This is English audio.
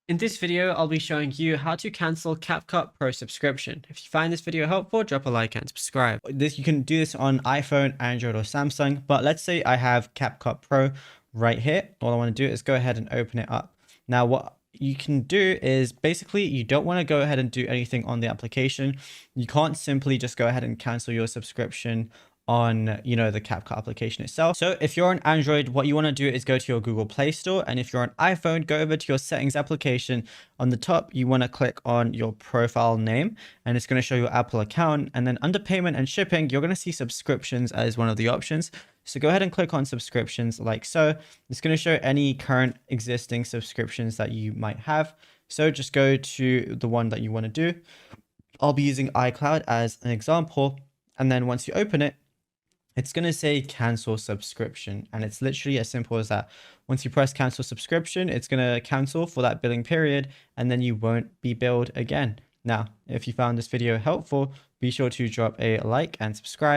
In this video, I'll be showing you how to cancel CapCut Pro subscription. If you find this video helpful, drop a like and subscribe. You can do this on iPhone, Android, or Samsung. But let's say I have CapCut Pro right here. All I want to do is go ahead and open it up. Now, what you can do is basically you don't want to go ahead and do anything on the application. You can't simply just go ahead and cancel your subscription on the CapCut application itself. So if you're on Android, what you want to do is go to your Google Play Store, and if you're on iPhone, go over to your settings application. On the top, you want to click on your profile name, and it's going to show your Apple account. And then under payment and shipping, you're going to see subscriptions as one of the options. So go ahead and click on subscriptions like so. It's going to show any current existing subscriptions that you might have. So just go to the one that you want to do. I'll be using iCloud as an example. And then once you open it, it's going to say cancel subscription, and it's literally as simple as that. Once you press cancel subscription, it's going to cancel for that billing period, and then you won't be billed again. Now, if you found this video helpful, be sure to drop a like and subscribe.